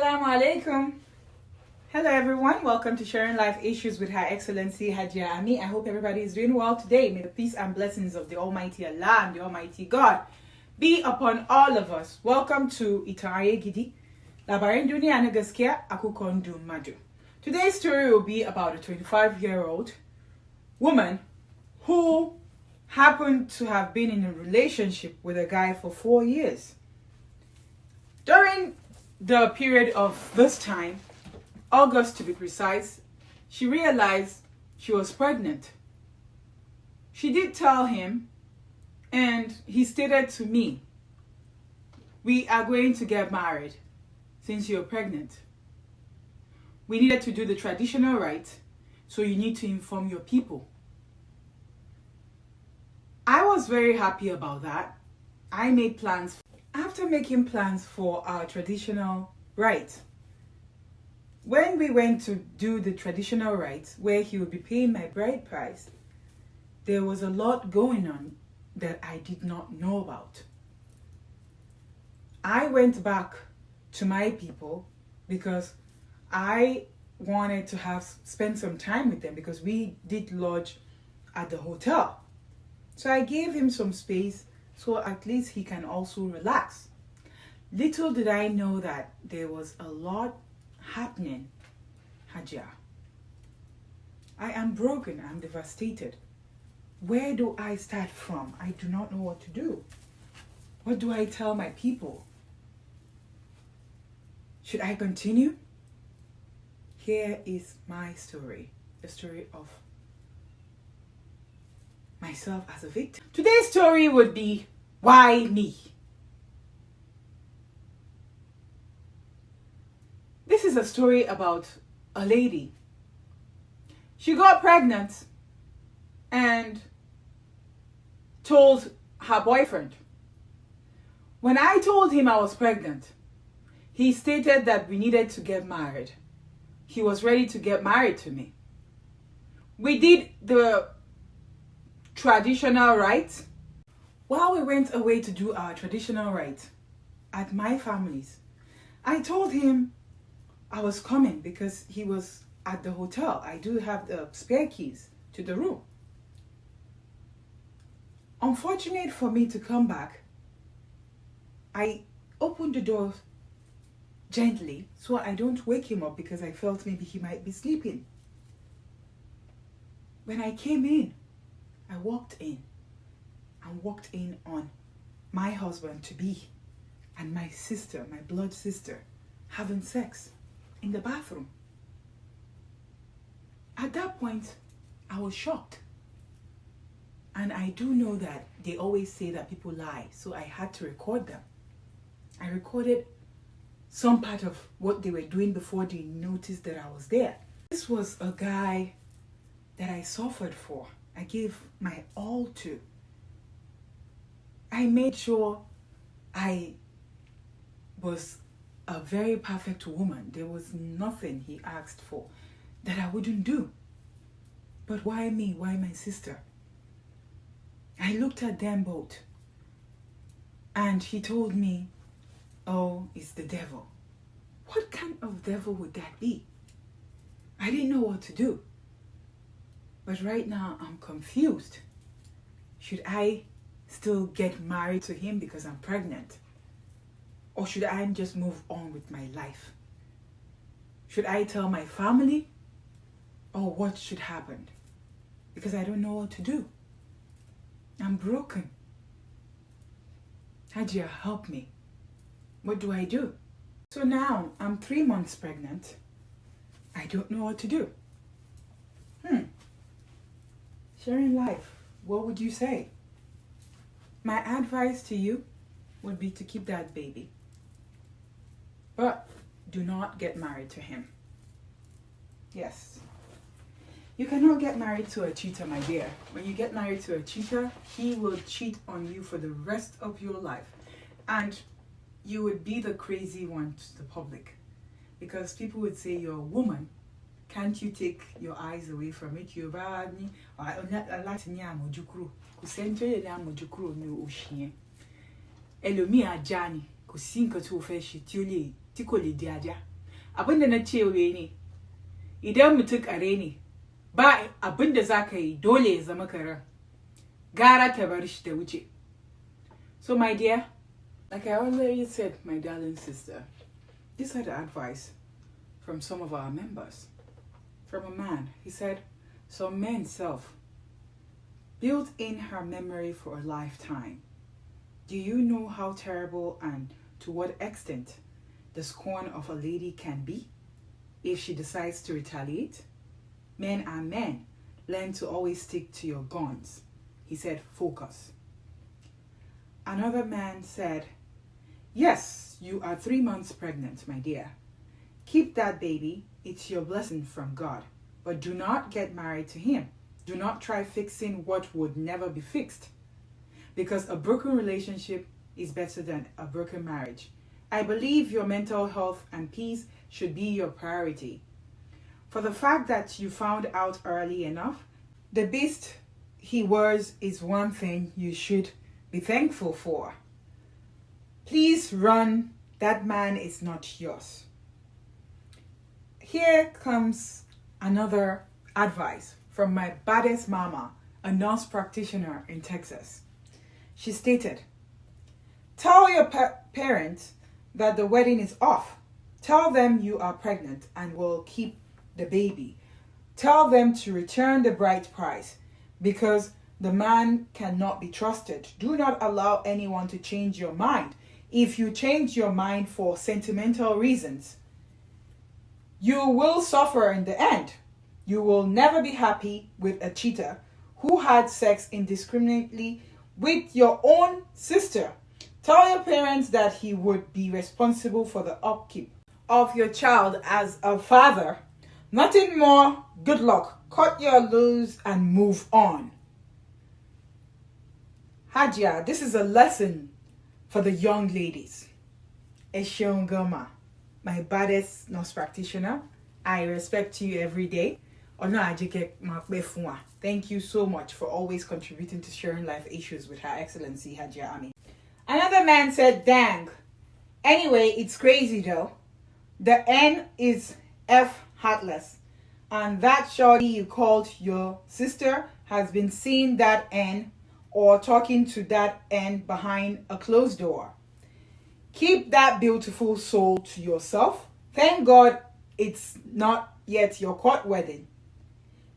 Assalamu alaikum. Hello everyone, welcome to Sharing Life Issues with Her Excellency Hajia Ami. I hope everybody is doing well today. May the peace and blessings of the Almighty Allah and the Almighty God be upon all of us. Welcome to Itaaye Gidi. Labarin dunia na gaskiya akukon madu. Today's story will be about a 25-year-old woman who happened to have been in a relationship with a guy for 4 years. During the period of this time, August to be precise, she realized she was pregnant. She did tell him, and he stated to me, "We are going to get married since you're pregnant. We needed to do the traditional rite, so you need to inform your people." I was very happy about that. I made plans. After making plans for our traditional rite, when we went to do the traditional rite where he would be paying my bride price, there was a lot going on that I did not know about. I went back to my people because I wanted to spend some time with them because we did lodge at the hotel. So I gave him some space so at least he can also relax. Little did I know that there was a lot happening, Hajia. I am broken, I'm devastated. Where do I start from? I do not know what to do. What do I tell my people? Should I continue? Here is my story, the story of myself as a victim. Today's story would be, why me? This is a story about a lady. She got pregnant and told her boyfriend. When I told him I was pregnant, he stated that we needed to get married. He was ready to get married to me. We did the traditional rite. While we went away to do our traditional rite at my family's, I told him I was coming because he was at the hotel. I do have the spare keys to the room. Unfortunate for me to come back, I opened the door gently so I don't wake him up because I felt maybe he might be sleeping. When I came in, I walked in on my husband to be and my sister, my blood sister, having sex in the bathroom. At that point, I was shocked. And I do know that they always say that people lie, so I had to record them. I recorded some part of what they were doing before they noticed that I was there. This was a guy that I suffered for. I gave my all to. I made sure I was a very perfect woman. There was nothing he asked for that I wouldn't do. But why me? Why my sister? I looked at them both and he told me, "Oh, it's the devil." What kind of devil would that be? I didn't know what to do. But right now I'm confused. Should I still get married to him because I'm pregnant? Or should I just move on with my life? Should I tell my family? Or what should happen? Because I don't know what to do. I'm broken. Hajia, help me. What do I do? So now I'm 3 months pregnant. I don't know what to do. Sharing life, what would you say? My advice to you would be to keep that baby. But do not get married to him. Yes. You cannot get married to a cheater, my dear. When you get married to a cheater, he will cheat on you for the rest of your life. And you would be the crazy one to the public. Because people would say you're a woman. Can't you take your eyes away from it? You're bad. Elomi ajani, ko si nkan tí o fẹ́ ṣe tí ó lè tí kò lè di ajá. abinda na ce ne idan mutum kare ne ba abinda zaka yi dole ya zama karen, gara ta bar shi ta wuce. So my dear, like I already said, my darling sister, these are the advice from some of our members. From a man, he said, some men's self built in her memory for a lifetime. Do you know how terrible and to what extent the scorn of a lady can be if she decides to retaliate? Men are men. Learn to always stick to your guns. He said, focus. Another man said, yes, you are 3 months pregnant, my dear. Keep that baby. It's your blessing from God. But do not get married to him. Do not try fixing what would never be fixed. Because a broken relationship is better than a broken marriage. I believe your mental health and peace should be your priority. For the fact that you found out early enough, the beast he wears is one thing you should be thankful for. Please run. That man is not yours. Here comes another advice from my baddest mama, a nurse practitioner in Texas. She stated, tell your parents that the wedding is off. Tell them you are pregnant and will keep the baby. Tell them to return the bride price because the man cannot be trusted. Do not allow anyone to change your mind. If you change your mind for sentimental reasons, you will suffer in the end. You will never be happy with a cheater who had sex indiscriminately with your own sister. Tell your parents that he would be responsible for the upkeep of your child as a father. Nothing more. Good luck. Cut your loose and move on. Hajia, this is a lesson for the young ladies. Eshiongama, my baddest nurse practitioner. I respect you every day. Thank you so much for always contributing to sharing life issues with Her Excellency Hajia Ami. Another man said, dang. Anyway, it's crazy though. The N is F heartless. And that shorty you called your sister has been seeing that N or talking to that N behind a closed door. Keep that beautiful soul to yourself. Thank God it's not yet your court wedding.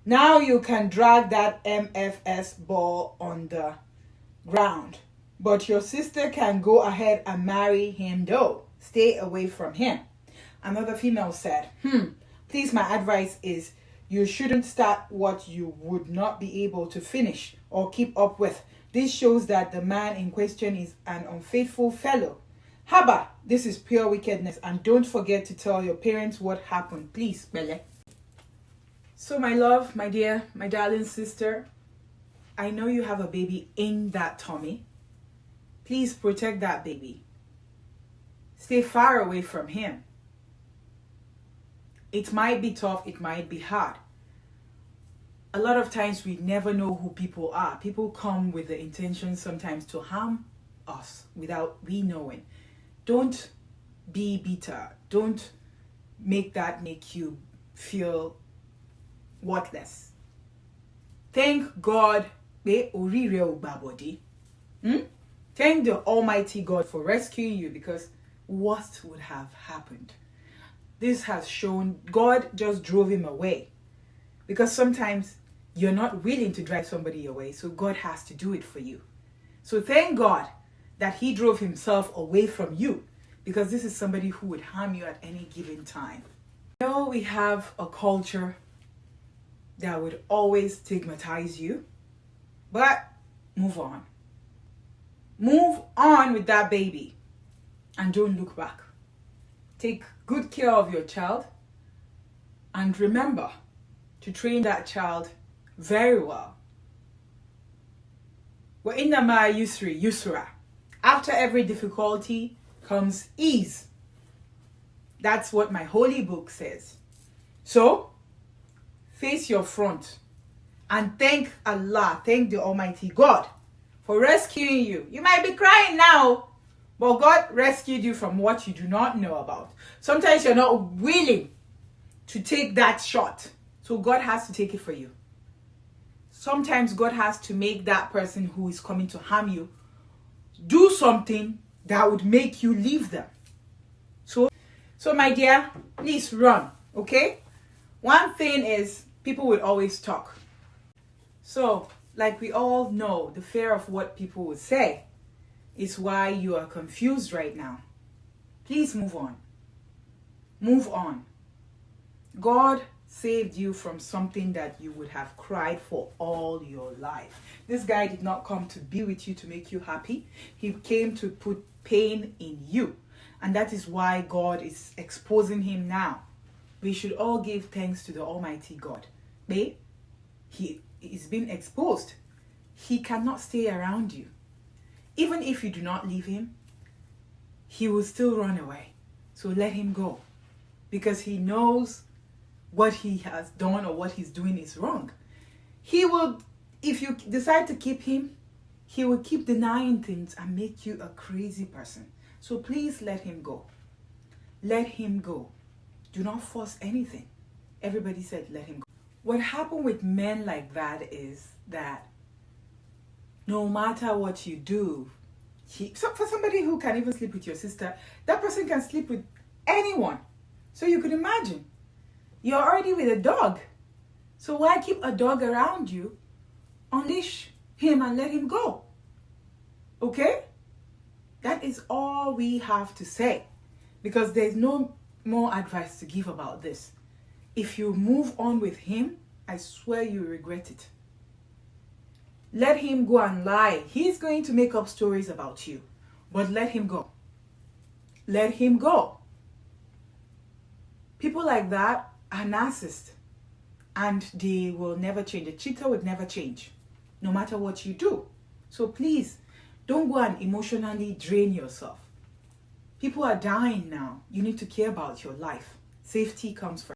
Now you can drag that MFS ball on the ground. But your sister can go ahead and marry him though. Stay away from him. Another female said, please, my advice is you shouldn't start what you would not be able to finish or keep up with. This shows that the man in question is an unfaithful fellow. Haba, this is pure wickedness, and don't forget to tell your parents what happened. Please, Bele. So my love, my dear, my darling sister, I know you have a baby in that tummy. Please protect that baby. Stay far away from him. It might be tough, it might be hard. A lot of times we never know who people are. People come with the intention sometimes to harm us without we knowing. Don't be bitter. Don't make that make you feel worthless. Thank God. Thank the Almighty God for rescuing you, because what would have happened? This has shown God just drove him away, because sometimes you're not willing to drive somebody away, so God has to do it for you. So thank God that he drove himself away from you, because this is somebody who would harm you at any given time. You know, we have a culture that would always stigmatize you, but move on. Move on with that baby and don't look back. Take good care of your child and remember to train that child very well. وَإِنَّمَا يُسْرِ يُسْرًا. After every difficulty comes ease. That's what my holy book says. So, face your front and thank Allah, thank the Almighty God for rescuing you. You might be crying now, But God rescued you from what you do not know about. Sometimes you're not willing to take that shot. So God has to take it for you. Sometimes God has to make that person who is coming to harm you do something that would make you leave them. So my dear, please run, okay? One thing is, people will always talk. So, like we all know, the fear of what people will say is why you are confused right now. Please move on. Move on. God saved you from something that you would have cried for all your life. This guy did not come to be with you to make you happy. He came to put pain in you. And that is why God is exposing him now. We should all give thanks to the Almighty God. Babe, he is being exposed. He cannot stay around you. Even if you do not leave him, he will still run away. So let him go. Because he knows what he has done or what he's doing is wrong. He will, if you decide to keep him, he will keep denying things and make you a crazy person. So please let him go. Let him go. Do not force anything. Everybody said let him go. What happened with men like that is that no matter what you do, so for somebody who can even sleep with your sister, that person can sleep with anyone. So you could imagine, you're already with a dog. So why keep a dog around you? Unleash him and let him go. Okay? That is all we have to say. Because there's no more advice to give about this. If you move on with him, I swear you regret it. Let him go and lie. He's going to make up stories about you. But let him go. Let him go. People like that are narcissists. And they will never change. A cheater would never change. No matter what you do. So please, don't go and emotionally drain yourself. People are dying now. You need to care about your life. Safety comes first.